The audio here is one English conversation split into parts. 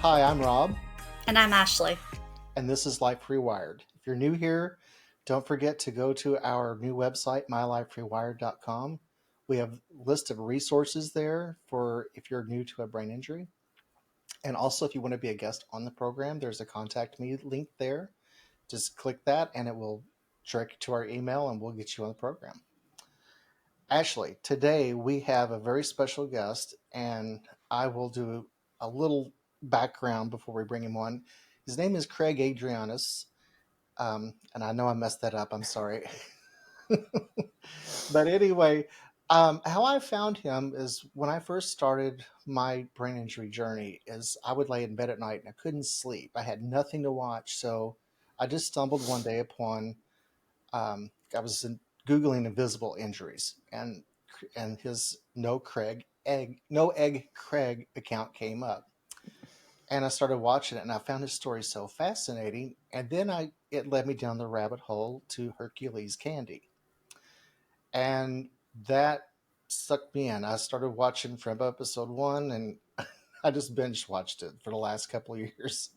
Hi, I'm Rob, And I'm Ashley. and this is Life Rewired. If you're new here, don't forget to go to our new website, myliferewired.com. We have a list of resources there for if you're new to a brain injury. And also, if you want to be a guest on the program, there's a contact me link there. Just click that, and it will direct you to our email, and we'll get you on the program. Ashley, today we have a very special guest, and I will do a little background before we bring him on. His name is Craig Andrianos, and I know I messed that up. I'm sorry. But anyway, how I found him is when I first started my brain injury journey. Is I would lay in bed at night and I couldn't sleep. I had nothing to watch, so I just stumbled one day upon I was googling invisible injuries, and his no egg Craig account came up, and I started watching it, and I found his story so fascinating, and then I it led me down the rabbit hole to Hercules candy, and that sucked me in. I started watching from episode one, and I just binge watched it for the last couple of years.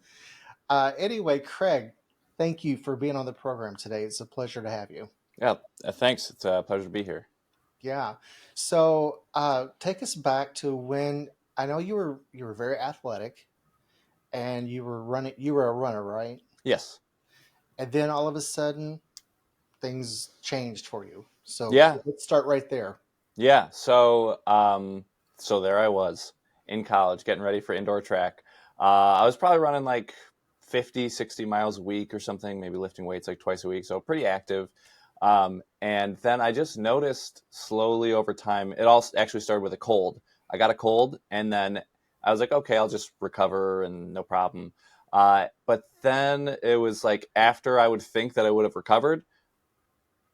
Anyway, Craig, thank you for being on the program today. It's a pleasure to have you. Yeah, thanks. It's a pleasure to be here. Yeah. So take us back to when I know you were very athletic and you were running. You were a runner, right? Yes. And then all of a sudden, things changed for you. So Yeah. let's start right there. Yeah. So there I was in college getting ready for indoor track. I was probably running like 50, 60 miles a week or something, maybe lifting weights like twice a week. So pretty active. And then I just noticed slowly over time, it all actually started with a cold. I got a cold and then I was like, okay, I'll just recover and no problem. But then it was like after I would think that I would have recovered,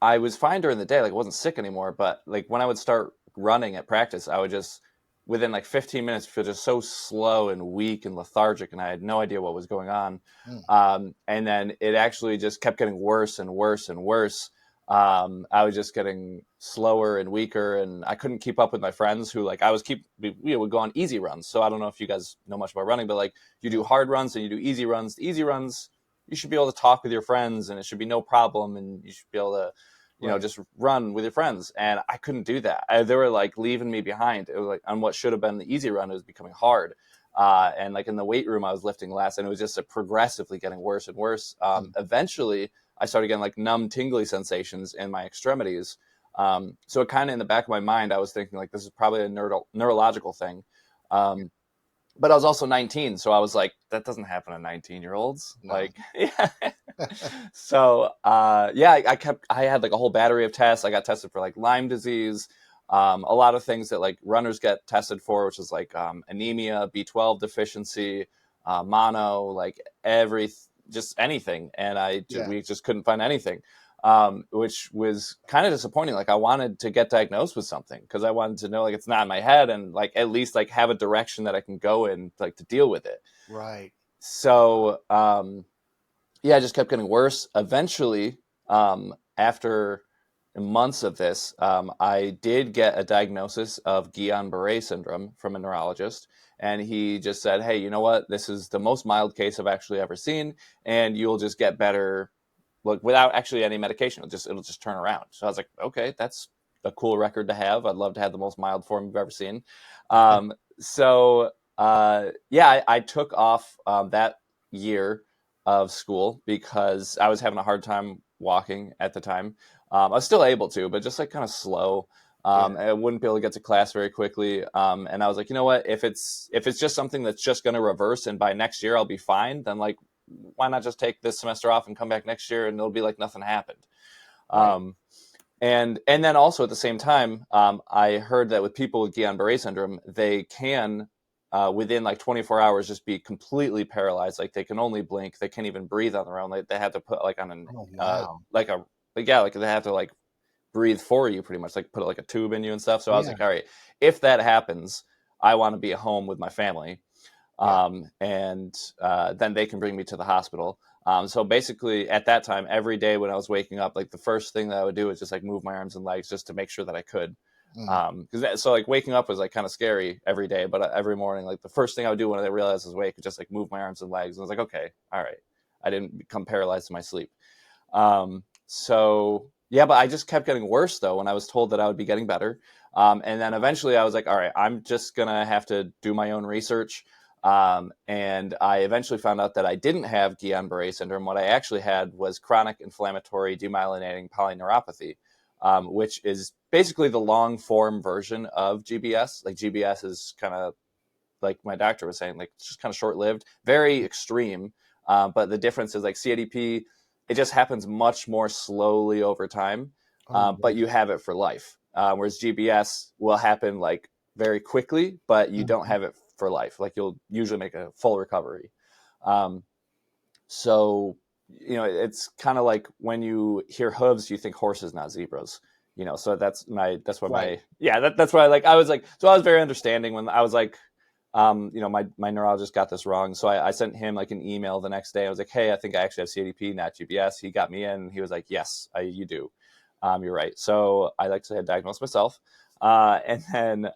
I was fine during the day. Like I wasn't sick anymore. But like when I would start running at practice, I would just within like 15 minutes feel just so slow and weak and lethargic, and I had no idea what was going on. Mm, And then it actually just kept getting worse and worse and worse. I was just getting slower and weaker, and I couldn't keep up with my friends who like I was we would go on easy runs. So I don't know if you guys know much about running, but like you do yeah. hard runs and you do easy runs. The easy runs you should be able to talk with your friends, and it should be no problem, and you should be able to Right. just run with your friends. And I couldn't do that. They were like leaving me behind. It was like on what should have been the easy run, it was becoming hard. And like in the weight room, I was lifting less, and it was just progressively getting worse and worse. Mm, Eventually, I started getting like numb, tingly sensations in my extremities. So it kind of in the back of my mind, I was thinking like this is probably a neurological thing. But I was also 19, so I was like, that doesn't happen to 19-year-olds. no. Like, yeah. So, yeah, I had like a whole battery of tests. I got tested for like Lyme disease, a lot of things that like runners get tested for, which is like anemia, B12 deficiency, mono, like just anything. And Yeah. we just couldn't find anything. Which was kind of disappointing. Like I wanted to get diagnosed with something because I wanted to know like it's not in my head and like at least like have a direction that I can go in like to deal with it. Right. So yeah, it just kept getting worse. Eventually, after months of this, I did get a diagnosis of Guillain-Barré syndrome from a neurologist. And he just said, hey, you know what? This is the most mild case I've actually ever seen. And you'll just get better like without actually any medication. It'll just turn around. So I was like, okay, that's a cool record to have. I'd love to have the most mild form you've ever seen. Yeah, I took off that year of school because I was having a hard time walking at the time. I was still able to, but just like kind of slow. Yeah. I wouldn't be able to get to class very quickly. And I was like, you know what? If it's just something that's just going to reverse, and by next year I'll be fine, then like why not just take this semester off and come back next year, and it'll be like nothing happened. Right. Um, and then also at the same time, I heard that with people with Guillain-Barré syndrome, they can within like 24 hours just be completely paralyzed. Like they can only blink. They can't even breathe on their own. Like they have to put like on an Oh wow. like yeah, like they have to like breathe for you pretty much, like put like a tube in you and stuff. So I was Yeah. like, all right, if that happens, I want to be at home with my family. Yeah. And then they can bring me to the hospital. So basically, at that time, every day when I was waking up, like the first thing that I would do is just like move my arms and legs just to make sure that I could. Mm. Because so like waking up was like kind of scary every day, but every morning, like the first thing I would do when I realized I was awake, is just like move my arms and legs. And I was like, okay, all right, I didn't become paralyzed in my sleep. So yeah, but I just kept getting worse though when I was told that I would be getting better. And then eventually I was like, all right, I'm just gonna have to do my own research. And I eventually found out that I didn't have Guillain-Barré syndrome. What I actually had was chronic inflammatory demyelinating polyneuropathy, which is basically the long form version of GBS. Like GBS is kind of like my doctor was saying, like it's just kind of short lived, very extreme. But the difference is like CADP, it just happens much more slowly over time, Oh, but you have it for life. Whereas GBS will happen like very quickly, but you don't mhm. have it for life. Like you'll usually make a full recovery. Um, so it's kind of like when you hear hooves, you think horses, not zebras. So that's what Right. my yeah that's why I was like so I was very understanding when I was like my neurologist got this wrong. So I sent him like an email the next day. I was like, hey, I think I actually have CADP, not GBS. He got me in. He was like, yes, you do. You're right. So I actually had diagnosed myself. And then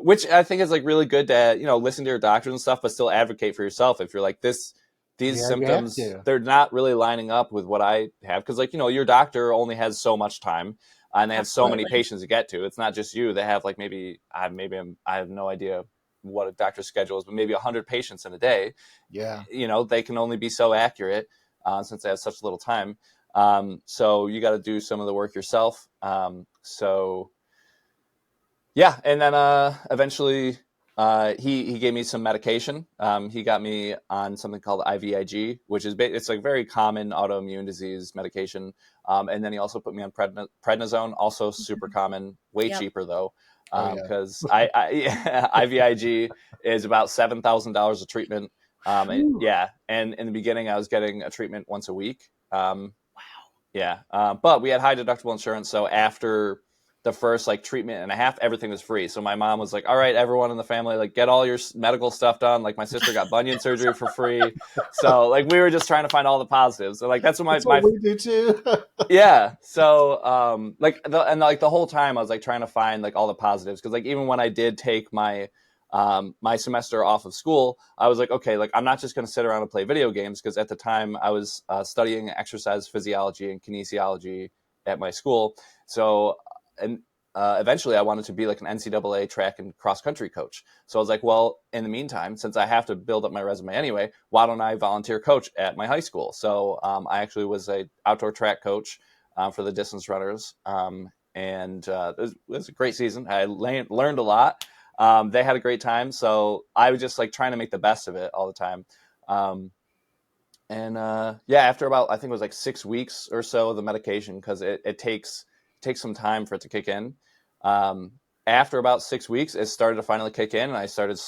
which I think is like really good to, listen to your doctors and stuff, but still advocate for yourself. If you're like these Yeah, you have symptoms, to. they're not really lining up with what I have. Cause like, your doctor only has so much time and they have so many Absolutely. patients to get to. It's not just you. They have like I have no idea what a doctor's schedule is, but maybe 100 patients in a day. Yeah. They can only be so accurate since they have such little time. So you got to do some of the work yourself. So yeah, and then eventually he gave me some medication. He got me on something called IVIG, which is it's like very common autoimmune disease medication. And then he also put me on prednisone, also super common, way Yep. cheaper though, Oh, yeah. because yeah, IVIG is about $7,000 a treatment. Whew. And in the beginning I was getting a treatment once a week. Yeah, but we had high deductible insurance, so after the first like treatment and a half, everything was free. So my mom was like, "All right, everyone in the family, like get all your medical stuff done." Like my sister got bunion surgery for free, so like we were just trying to find all the positives. So like that's what That's what my we do too. yeah. So like the whole time I was like trying to find like all the positives because like even when I did take my semester off of school, I was like, okay, like I'm not just going to sit around and play video games because at the time I was studying exercise physiology and kinesiology at my school. So and eventually I wanted to be like an NCAA track and cross country coach. So I was like, well, in the meantime, since I have to build up my resume anyway, why don't I volunteer coach at my high school? So I actually was a outdoor track coach for the distance runners. And it was a great season. I learned a lot. They had a great time. So I was just like trying to make the best of it all the time. Um, and yeah, after about, I think it was like 6 weeks or so of the medication, because it takes some time for it to kick in. Um, After about 6 weeks, it started to finally kick in, and I started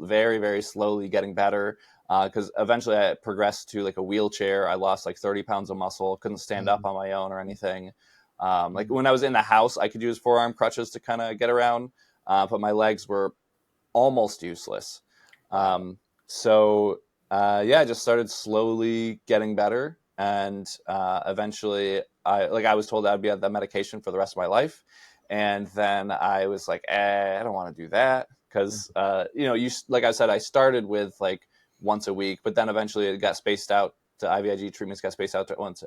very, very slowly getting better. Because eventually I progressed to like a wheelchair. I lost like 30 pounds of muscle, couldn't stand up Mm, on my own or anything. Like mm. when I was in the house, I could use forearm crutches to kind of get around, but my legs were almost useless. Wow. So yeah, I just started slowly getting better, and eventually, I was told I'd be on the medication for the rest of my life, and then I was like, I don't want to do that Mm. because you like I said, I started with like once a week, but then eventually it got spaced out. The IVIG treatments got spaced out to once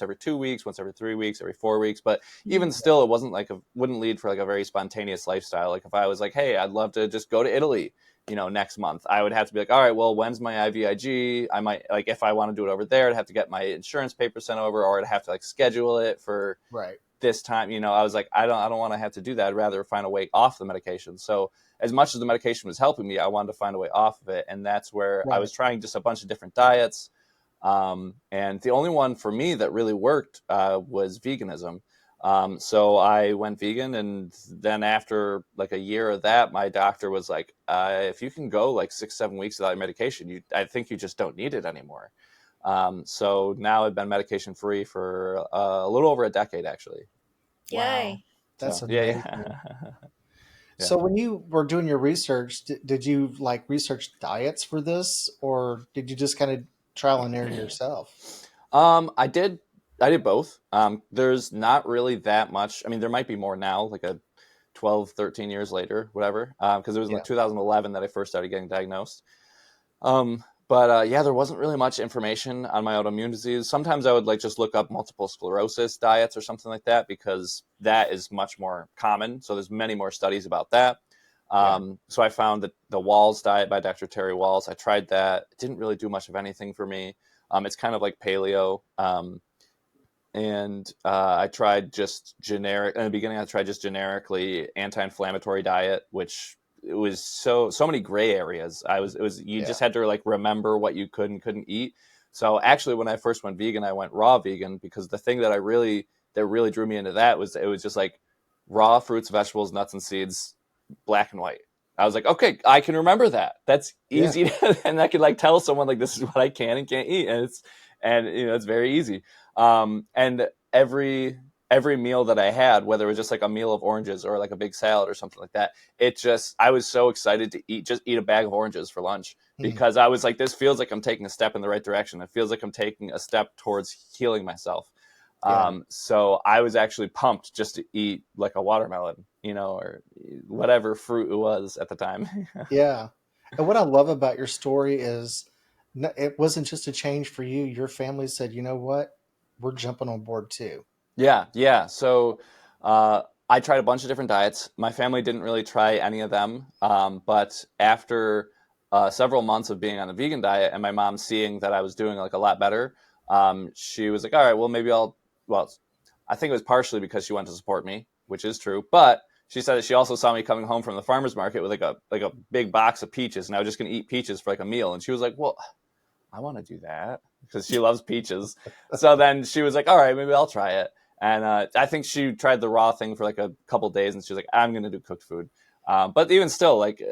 every 2 weeks, once every 3 weeks, every 4 weeks. But even still, it wasn't like wouldn't lead for like a very spontaneous lifestyle. Like if I was like, hey, I'd love to just go to Italy, next month, I would have to be like, all right, well, when's my IVIG? I might like if I want to do it over there, I'd have to get my insurance paper sent over, or I'd have to like schedule it for Right. this time. I was like, I don't want to have to do that. I'd rather find a way off the medication. So as much as the medication was helping me, I wanted to find a way off of it, and that's where I Right. was trying just a bunch of different diets. And the only one for me that really worked was veganism. So I went vegan, and then after like a year of that, my doctor was like, "If you can go like 6, 7 weeks without medication, I think you just don't need it anymore." So now I've been medication free for a little over a decade, actually. Wow. Yay. That's So yeah, amazing. yeah, yeah. So when you were doing your research, did you like research diets for this, or did you just kind of trial and error yourself? I did. I did both. There's not really that much. I mean, there might be more now, like a 12, 13 years later, whatever. Because it was in Yeah, like 2011 that I first started getting diagnosed. But yeah, there wasn't really much information on my autoimmune disease. Sometimes I would like just look up multiple sclerosis diets or something like that because that is much more common. So there's many more studies about that. yeah, So I found that the Walls diet by Dr. Terry Walls. I tried that. It didn't really do much of anything for me. It's kind of like paleo. And I tried just generic in the beginning. I tried just generically anti-inflammatory diet, which it was so many gray areas. It was you yeah, just had to like remember what you could and couldn't eat. So actually, when I first went vegan, I went raw vegan because the thing that really drew me into that was it was just like raw fruits, vegetables, nuts, and seeds, black and white. I was like, okay, I can remember that. That's yeah, easy, and I could like tell someone like this is what I can and can't eat, and it's very easy. And every meal that I had, whether it was just like a meal of oranges or like a big salad or something like that, I was so excited to eat a bag of oranges for lunch mm, because I was like, this feels like I'm taking a step in the right direction. It feels like I'm taking a step towards healing myself. yeah, So I was actually pumped just to eat like a watermelon, or whatever fruit it was at the time. yeah. And what I love about your story is it wasn't just a change for you. Your family said, you know what? We're jumping on board too. Yeah, yeah. So I tried a bunch of different diets. My family didn't really try any of them. But after several months of being on a vegan diet and my mom seeing that I was doing like a lot better, she was like, all right, well, well, I think it was partially because she wanted to support me, which is true. But she said that she also saw me coming home from the farmer's market with like a big box of peaches and I was just going to eat peaches for like a meal. And she was like, well, I want to do that because she loves peaches. So then she was like, all right, maybe I'll try it. And I think she tried the raw thing for like a couple days, and she was like, I'm going to do cooked food. But even still, like,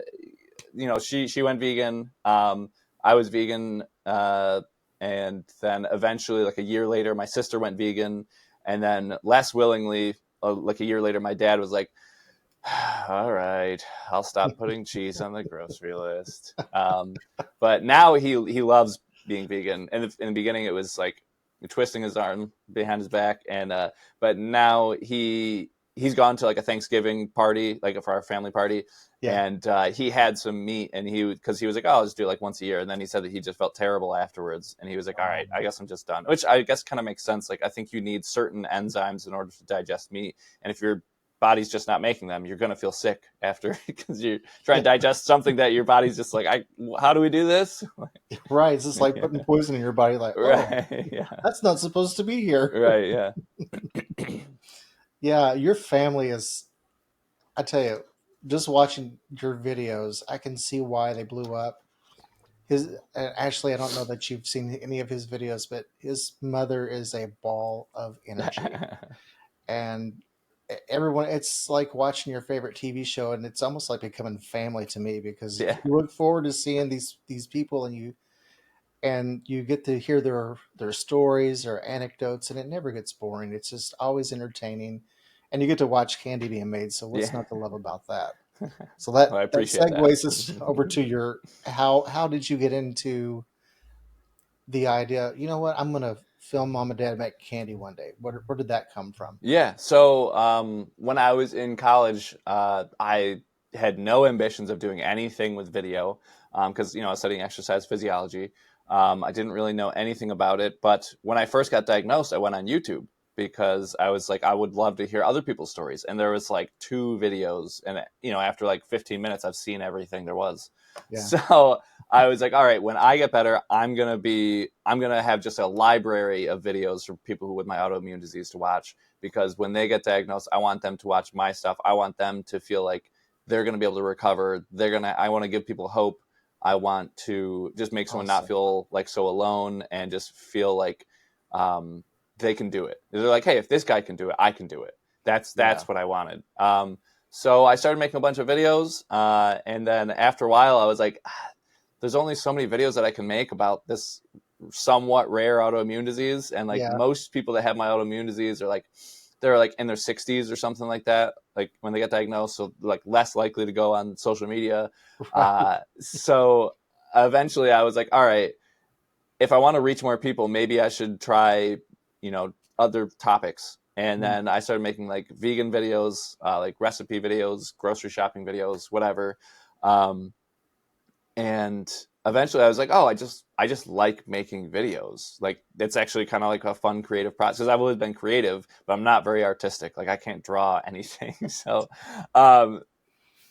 she went vegan. I was vegan, and then eventually, like a year later, my sister went vegan, and then less willingly, like a year later, my dad was like, all right, I'll stop putting cheese on the grocery list. But now he loves being vegan. And in the beginning, it was like twisting his arm behind his back, and but now he's gone to like a Thanksgiving party, like for our family party, Yeah, and he had some meat, and because he was like, oh, I'll just do it like once a year, and then he said that he just felt terrible afterwards, and he was like, all right, I guess I'm just done, which I guess kind of makes sense. Like I think you need certain enzymes in order to digest meat, and if your body's just not making them, you're going to feel sick after because you're trying yeah, to digest something that your body's just like, how do we do this? right. It's just like Yeah. putting poison in your body. Like, oh, Right. Yeah. that's not supposed to be here. Right. Yeah. Yeah, your family is. I tell you, just watching your videos, I can see why they blew up. His Actually, I don't know that you've seen any of his videos, but his mother is a ball of energy, and everyone. It's like watching your favorite TV show, and it's almost like becoming family to me because Yeah. you look forward to seeing these people, and you get to hear their stories or anecdotes, and it never gets boring. It's just always entertaining, and you get to watch candy being made. So what's Yeah. not to love about that? So Well, I that appreciate that. segues us over to your how did you get into the idea? You know what? I'm gonna film mom and dad make candy one day. Where did that come from? Yeah. So when I was in college, I had no ambitions of doing anything with video because I was studying exercise physiology. I didn't really know anything about it, but when I first got diagnosed, I went on YouTube because I was like, I would love to hear other people's stories. And there was like two videos, and after like 15 minutes, I've seen everything there was. Yeah, So I was like, all right, when I get better, I'm gonna have just a library of videos for people who with my autoimmune disease to watch because when they get diagnosed, I want them to watch my stuff. I want them to feel like they're gonna be able to recover. I want to give people hope. I want to just make someone not awesome. feel like so alone and just feel like um, they can do it. They're like, hey, if this guy can do it, I can do it. Yeah, That's what I wanted. So I started making a bunch of videos, and then after a while, I was like, there's only so many videos that I can make about this somewhat rare autoimmune disease, and like yeah, most people that have my autoimmune disease are like they're like in their 60s or something like that, like when they get diagnosed, so like less likely to go on social media. right. So eventually, I was like, all right, if I want to reach more people, maybe I should try, other topics. And Mm. then I started making like vegan videos, like recipe videos, grocery shopping videos, whatever. Um, and eventually I was like, oh, I just like making videos. Like it's actually kind of like a fun creative process. 'Cause I've always been creative, but I'm not very artistic. Like I can't draw anything. Um,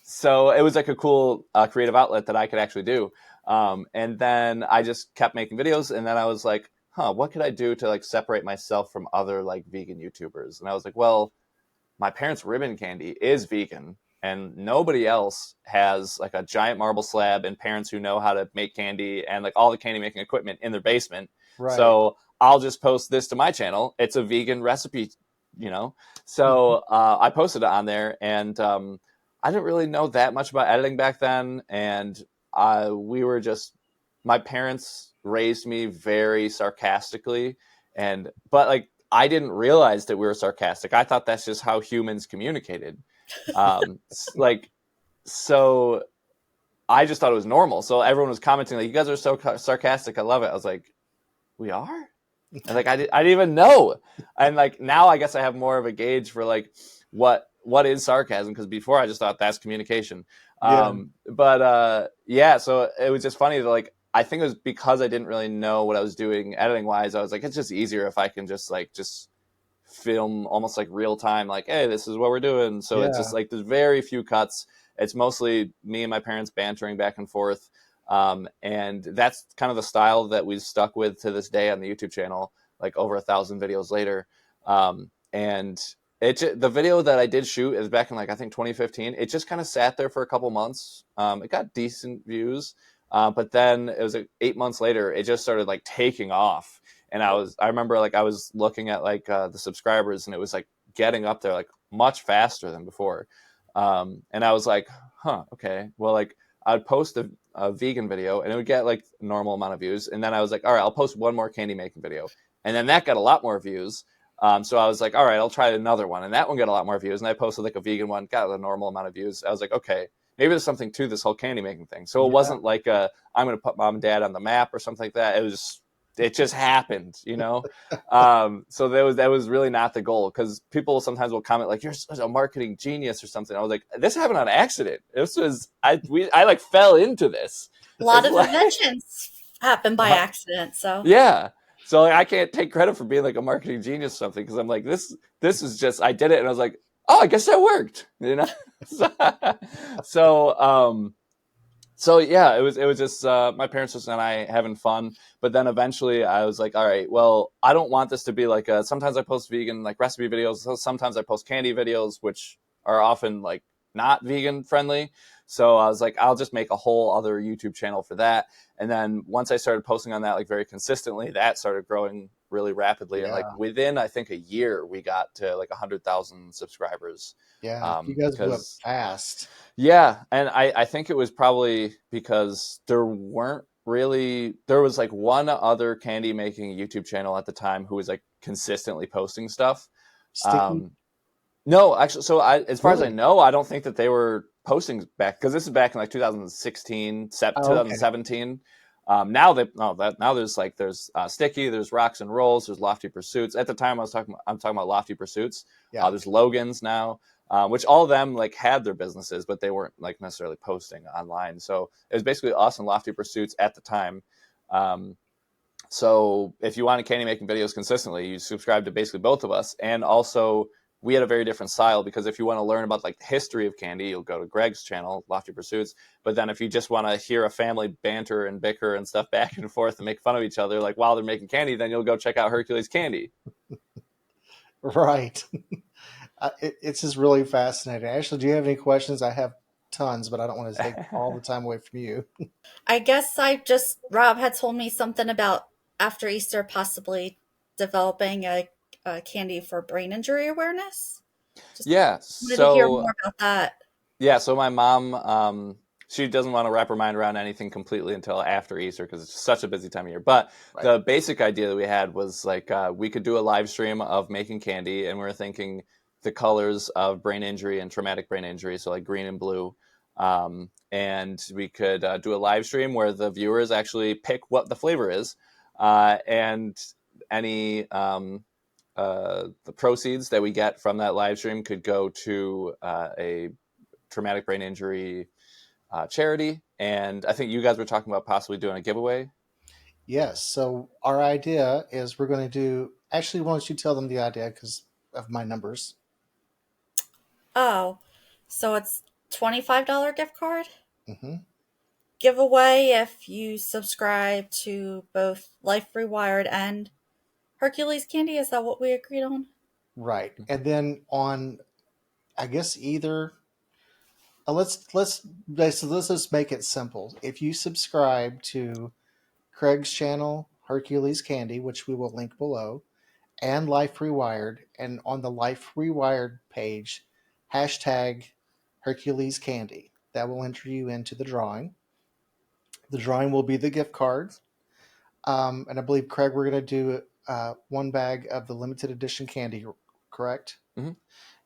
so it was like a cool creative outlet that I could actually do. And then I just kept making videos, and then I was like, huh, what could I do to like separate myself from other like vegan YouTubers? And I was like, well, my parents' ribbon candy is vegan, and nobody else has like a giant marble slab and parents who know how to make candy and like all the candy making equipment in their basement. Right. So I'll just post this to my channel. It's a vegan recipe, you know. So I posted it on there, and I didn't really know that much about editing back then, and we were just my parents raised me very sarcastically, and but like I didn't realize that we were sarcastic. I thought that's just how humans communicated. Like, so I just thought it was normal. So everyone was commenting like, "You guys are so sarcastic. I love it." I was like, "We are," and like I didn't even know. And like now, I guess I have more of a gauge for like what is sarcasm, because before I just thought that's communication. Yeah. But yeah, so it was just funny that like I think it was because I didn't really know what I was doing editing wise. I was like, it's just easier if I can just film almost like real time, like, hey, this is what we're doing. So it's just Yeah. like there's very few cuts. It's mostly me and my parents bantering back and forth. And that's kind of the style that we've stuck with to this day on the YouTube channel, like over 1,000 videos later. And the video that I did shoot is back in like I think 2015. It just kind of sat there for a couple months. It got decent views, but then it was like 8 months later, it just started like taking off. And I remember like I was looking at like the subscribers, and it was like getting up there like much faster than before. And I was like, huh, okay, well, like I'd post a vegan video and it would get like a normal amount of views, and then I was like, all right, I'll post one more candy making video, and then that got a lot more views. So I was like, all right, I'll try another one, and that one got a lot more views, and I posted like a vegan one, got a normal amount of views. I was like, okay, maybe there's something to this whole candy making thing. So it Yeah. wasn't like I'm going to put mom and dad on the map or something like that. It just happened, you know. So that was really not the goal, because people sometimes will comment like, you're such a marketing genius or something. I was like, this happened on accident. This was I like fell into this. A lot It's of like inventions happen by accident, so yeah. So like, I can't take credit for being like a marketing genius or something, because I'm like, this is just I did it, and I was like, oh, I guess that worked, you know. so so yeah, it was just my parents just and I having fun. But then eventually I was like, all right, well, I don't want this to be like sometimes I post vegan like recipe videos, so sometimes I post candy videos, which are often like not vegan friendly. So I was like, I'll just make a whole other YouTube channel for that. And then once I started posting on that like very consistently, that started growing really rapidly. And like Yeah. within I think a year, we got to like 100,000 subscribers. Yeah. You guys blew up Because fast. yeah, and I think it was probably because there was like one other candy making YouTube channel at the time who was like consistently posting stuff. Sticky. Um, no, actually, so as far as I Really? know, I don't think that they were posting back, because this is back in like 2016, Oh, okay. 2017. Now they no that now there's Sticky, there's Rocks and Rolls, there's Lofty Pursuits. At the time I'm talking about Lofty Pursuits. Yeah. There's Logan's now, which all of them like had their businesses, but they weren't like necessarily posting online. So it was basically us and Lofty Pursuits at the time. Um, so if you wanted candy making videos consistently, you subscribe to basically both of us. And also we had a very different style, because if you want to learn about like the history of candy, you'll go to Greg's channel, Lofty Pursuits. But then if you just want to hear a family banter and bicker and stuff back and forth and make fun of each other like while they're making candy, then you'll go check out Hercules Candy. Right. It's just really fascinating. Actually, do you have any questions? I have tons, but I don't want to take all the time away from you. I guess Rob had told me something about after Easter possibly developing a candy for brain injury awareness. Just Yeah. wanted to hear So more about that. yeah, so my mom, she doesn't want to wrap her mind around anything completely until after Easter, because it's such a busy time of year. But Right. the basic idea that we had was like we could do a live stream of making candy, and we were thinking the colors of brain injury and traumatic brain injury, so like green and blue. And we could do a live stream where the viewers actually pick what the flavor is, and any the proceeds that we get from that live stream could go to a traumatic brain injury charity. And I think you guys were talking about possibly doing a giveaway. Yes. So our idea is we're going to do. Actually, why don't you tell them the idea because of my numbers? Oh, so it's $25 gift card Hmm. giveaway if you subscribe to both Life Rewired and Hercules Candy. Is that what we agreed on? Right. And then on, I guess either. Let's just make it simple. If you subscribe to Craig's channel, Hercules Candy, which we will link below, and Life Rewired, and on the Life Rewired page, hashtag Hercules Candy. That will enter you into the drawing. The drawing will be the gift cards. And I believe, Craig, we're going to do one bag of the limited edition candy, correct? Mm-hmm.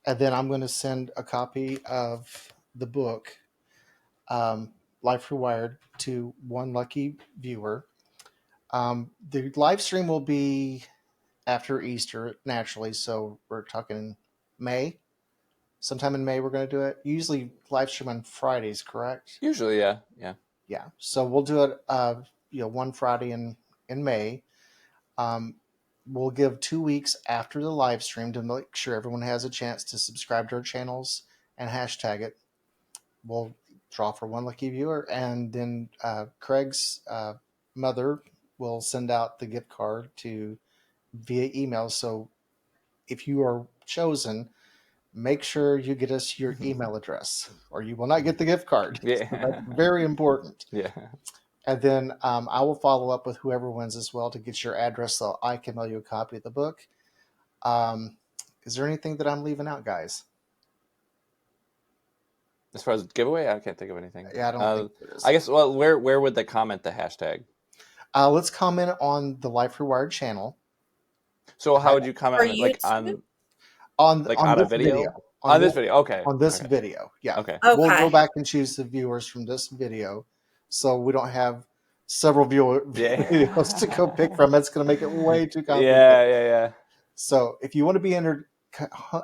And then I'm going to send a copy of the book, Life Rewired, to one lucky viewer. The live stream will be after Easter, naturally. So we're talking May. Sometime in May, we're going to do it. Usually live stream on Fridays, correct? Usually, yeah. Yeah. So we'll do it, one Friday in May. Um, we'll give 2 weeks after the live stream to make sure everyone has a chance to subscribe to our channels and hashtag it. We'll draw for one lucky viewer, and then Craig's mother will send out the gift card to via email. So if you are chosen, make sure you get us your email address, or you will not get the gift card. So that's Yeah. very important. Yeah. And then I will follow up with whoever wins as well to get your address so I can mail you a copy of the book. Is there anything that I'm leaving out, guys? As far as giveaway, I can't think of anything. Yeah, I don't think there is. I guess. Well, where would they comment the hashtag? Let's comment on the Life Rewired channel. So how would you comment For on it? Like YouTube? On a this video? video. On this video. Okay. On this Okay. video. Yeah. Okay. We'll go Okay. back and choose the viewers from this video, so we don't have several Yeah. videos to go pick from. That's going to make it way too complicated. Yeah. So if you want to be entered,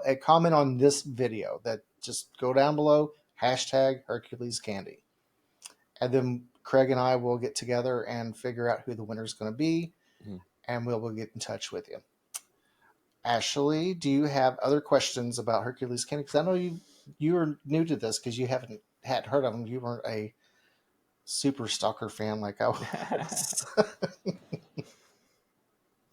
a comment on this video. That just go down below, hashtag Hercules Candy, and then Craig and I will get together and figure out who the winner is going to be, Mhm. and we'll get in touch with you. Ashley, do you have other questions about Hercules Candy? Because I know you are new to this because you hadn't heard of them. You weren't a super stalker fan like I was.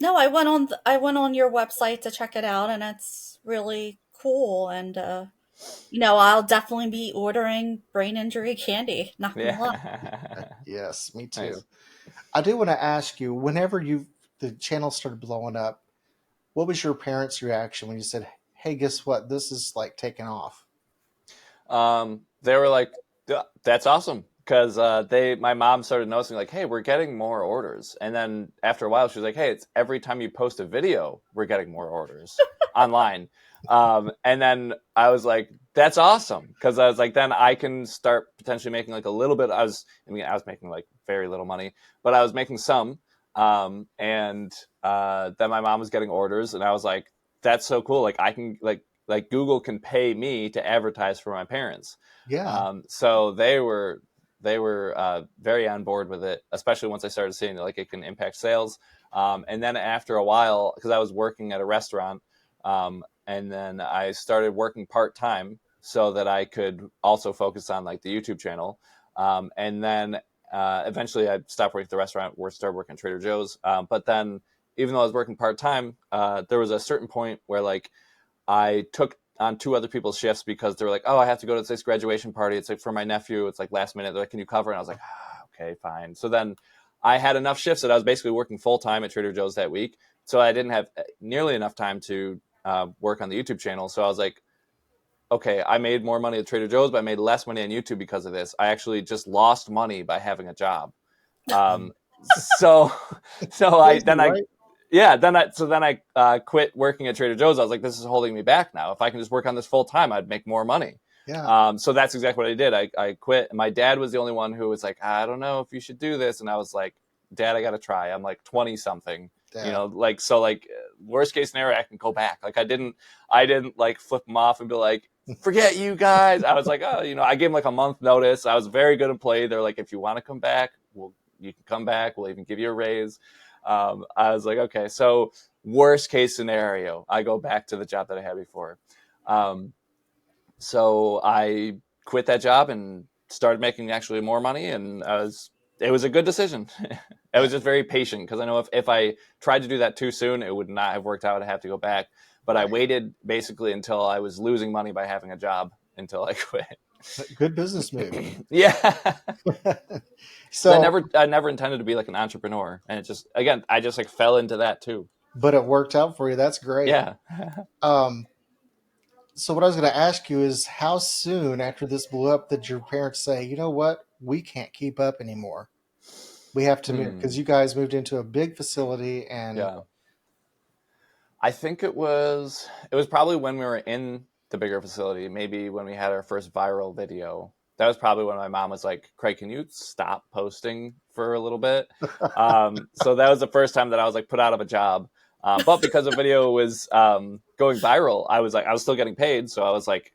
No, I went on your website to check it out, and it's really cool. And I'll definitely be ordering brain injury candy. Not gonna lie. Yeah. Yes, me too. Nice. I do want to ask you, whenever the channel started blowing up, what was your parents' reaction when you said, "Hey, guess what? This is like taking off"? They were like, "That's awesome," because my mom started noticing like, "Hey, we're getting more orders," and then after a while, she was like, "Hey, it's every time you post a video, we're getting more orders online." And then I was like, "That's awesome," because I was like, then I can start potentially making like a little bit. I was making like very little money, but I was making some. And then my mom was getting orders, and I was like, "That's so cool! Like I can like Google can pay me to advertise for my parents." Yeah, So they were very on board with it, especially once I started seeing that like it can impact sales. And then after a while, because I was working at a restaurant, and then I started working part-time so that I could also focus on like the YouTube channel. And then eventually I stopped working at the restaurant, started working at Trader Joe's. But then even though I was working part-time, there was a certain point where like I took on 2 other people's shifts because they were like, "Oh, I have to go to this graduation party. It's like for my nephew. It's like last minute. They're like, can you cover?" And I was like, okay, fine. So then I had enough shifts that I was basically working full-time at Trader Joe's that week. So I didn't have nearly enough time to work on the YouTube channel. So I was like, okay, I made more money at Trader Joe's, but I made less money on YouTube because of this. I actually just lost money by having a job. So I crazy, then I right? yeah, then I quit working at Trader Joe's. I was like, this is holding me back now. If I can just work on this full time, I'd make more money. Yeah, So that's exactly what I did. I quit. And my dad was the only one who was like, I don't know if you should do this. And I was like, Dad, I got to try. I'm like 20 something, yeah. like, so like worst case scenario, I can go back. Like I didn't like flip them off and be like, forget you guys. I was like, oh, I gave them like a month notice. I was a very good employee. They're like, if you want to come back, you can come back. We'll even give you a raise. I was like, okay, so worst case scenario, I go back to the job that I had before. So I quit that job and started making actually more money, and it was a good decision. I was just very patient because I know if I tried to do that too soon, it would not have worked out. I'd have to go back. But I waited basically until I was losing money by having a job until I quit. Good business move. Yeah. So I never intended to be like an entrepreneur, and it just I just like fell into that too. But it worked out for you. That's great. Yeah. So what I was going to ask you is, how soon after this blew up did your parents say, you know what, we can't keep up anymore? We have to move, because you guys moved into a big facility, and yeah. I think it was probably when we were in the bigger facility, maybe when we had our first viral video. That was probably when my mom was like, Craig, can you stop posting for a little bit? So that was the first time that I was like put out of a job. But because the video was going viral, I was still getting paid. So I was like,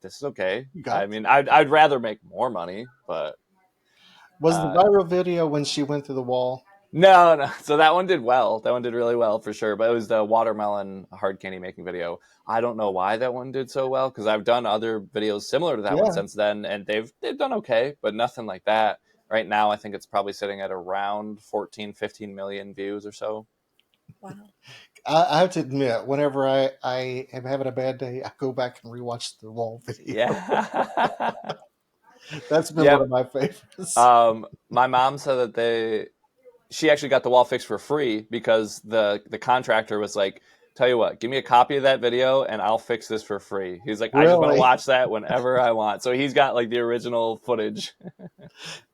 this is okay. I mean, I'd rather make more money, but. Was the viral video when she went through the wall? No. So that one did well. That one did really well for sure. But it was the watermelon hard candy making video. I don't know why that one did so well, because I've done other videos similar to that one since then, and they've done okay, but nothing like that. Right now, I think it's probably sitting at around 14, 15 million views or so. Wow. I have to admit, whenever I am having a bad day, I go back and rewatch the wall video. Yeah. That's been one of my favorites. My mom said that she actually got the wall fixed for free because the contractor was like, tell you what, give me a copy of that video and I'll fix this for free. He's like, I just want to watch that whenever I want. So he's got like the original footage.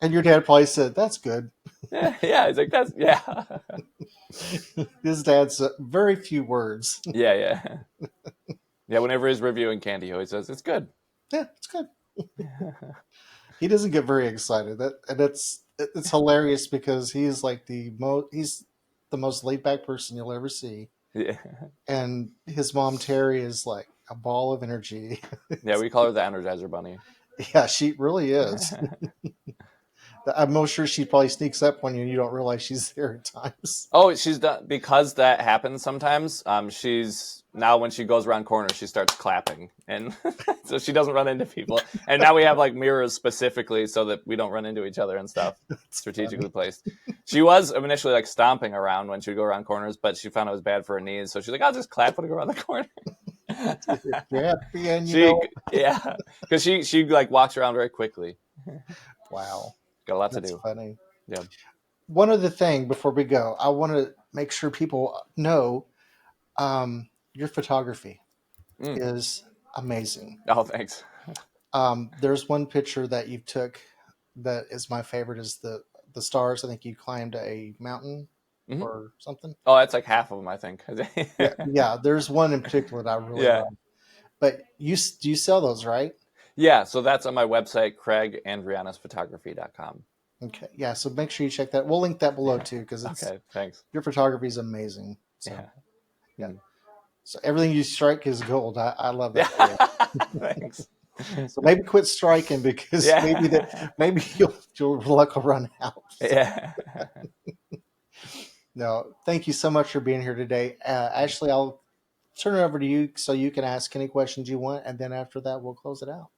And your dad probably said, that's good. Yeah. He's like, yeah. His dad's very few words. Yeah. Yeah, whenever he's reviewing candy, he always says, it's good. Yeah, it's good. He doesn't get very excited. It's hilarious because he's like the most laid back person you'll ever see. Yeah. And his mom Terry is like a ball of energy. Yeah, we call her the Energizer Bunny. Yeah, she really is. I'm most sure she probably sneaks up on you and you don't realize she's there at times. Oh, she's done, because that happens sometimes. She's now, when she goes around corners, she starts clapping, and so she doesn't run into people. And now we have like mirrors specifically so that we don't run into each other and stuff. Strategically placed. She was initially like stomping around when she would go around corners, but she found it was bad for her knees, so she's like, I'll just clap when I go around the corner. Yeah, because she like walks around very quickly. Wow. Got a lot to That's do. Funny. Yeah. One other thing before we go, I want to make sure people know your photography is amazing. Oh, thanks. There's one picture that you took that is my favorite, is the stars. I think you climbed a mountain or something. Oh, that's like half of them, I think. yeah, there's one in particular that I really love. But do you sell those, right? Yeah, so that's on my website, CraigAndrianosphotography.com. Okay, yeah, so make sure you check that. We'll link that below too, because okay, thanks. Your photography is amazing. So, yeah. So everything you strike is gold. I love that. Thanks. So maybe quit striking, because maybe your luck will run out. Yeah. No, thank you so much for being here today. Ashley, I'll turn it over to you so you can ask any questions you want, and then after that, we'll close it out.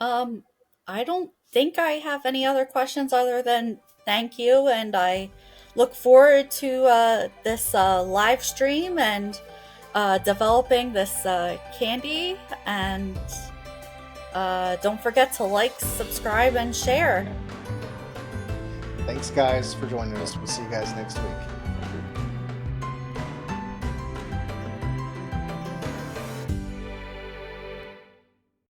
I don't think I have any other questions other than thank you, and I look forward to this live stream and developing this candy. And don't forget to like, subscribe, and share. Thanks, guys, for joining us. We'll see you guys next week.